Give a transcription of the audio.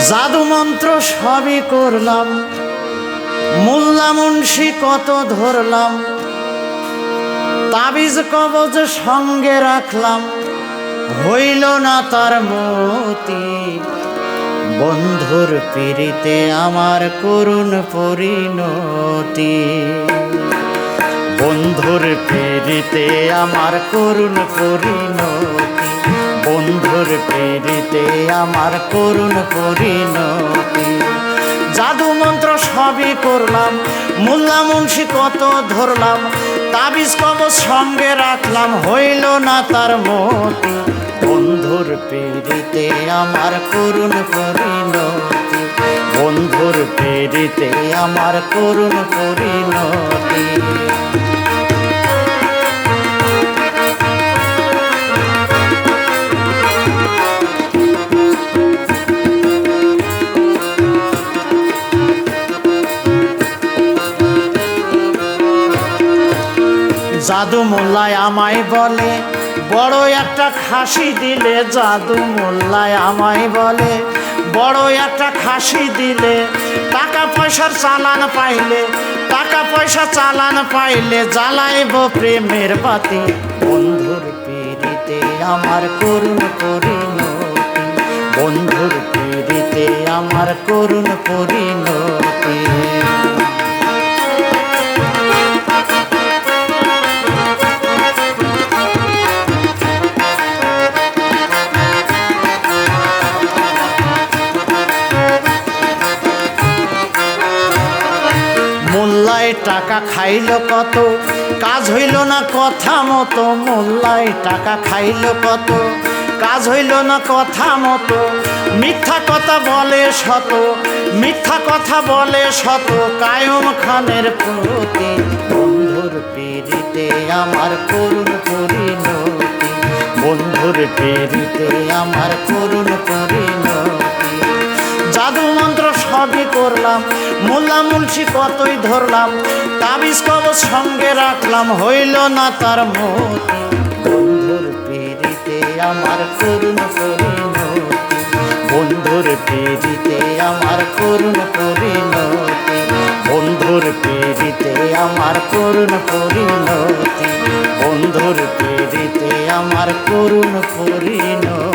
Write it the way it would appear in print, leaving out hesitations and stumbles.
জাদু মন্ত্র সবই করলাম, মোল্লা মুন্সি কত ধরলাম, তাবিজ কবজ সঙ্গে রাখলাম, হইল না তার মতি। বন্ধুর পীড়িতে আমার করুণ পরিণতি, বন্ধুর পীড়িতে আমার করুণ পরিণতি, বন্ধুর পীড়িতে আমার করুণ পরিণতি। জাদু মন্ত্র সবই করলাম, মোল্লা মুন্সি কত ধরলাম, তাবিজ কবজ সঙ্গে রাখলাম, হইল না তার মতি। বন্ধুর পীড়িতে আমার করুণ পরিণতি, বন্ধুর পীড়িতে আমার করুণ পরিণতি। জাদু মোল্লায় আমায় বলে বড় একটা খাসি দিলে, জাদু মোল্লায় আমায় বলে বড় একটা খাসি দিলে, টাকা পয়সার চালান পাইলে, টাকা পয়সা চালান পাইলে জ্বালাইব প্রেমের বাতি। বন্ধুর পীড়িতে আমার করুণ পরিণতি, বন্ধুর পীড়িতে আমার করুণ পরিণতি। মোল্লায় টাকা খাইল কত, কাজ হইল না কথা মতো, মোল্লায় টাকা খাইল কত, কাজ হইল না কথা মতো। মিথ্যা কথা বলে শত, মিথ্যা কথা বলে শত, কায়ুম খানের প্রতি। বন্ধুর পীড়িতে আমার করুণ পরিণতি, বন্ধুর পীড়িতে আমার করুণ পরিণতি। জাদু মন্ত্র সবই করলাম, মোল্লা মুন্সি কতই ধরলাম, তাবিজ কবজ সঙ্গে রাখলাম, হইল না তার মতি। বন্ধুর পীড়িতে আমার করুণ পরিণতি, বন্ধুর পীড়িতে আমার করুণ পরিণতি, বন্ধুর পীড়িতে আমার করুণ পরিণতি, বন্ধুর পীড়িতে আমার করুণ পরিণতি।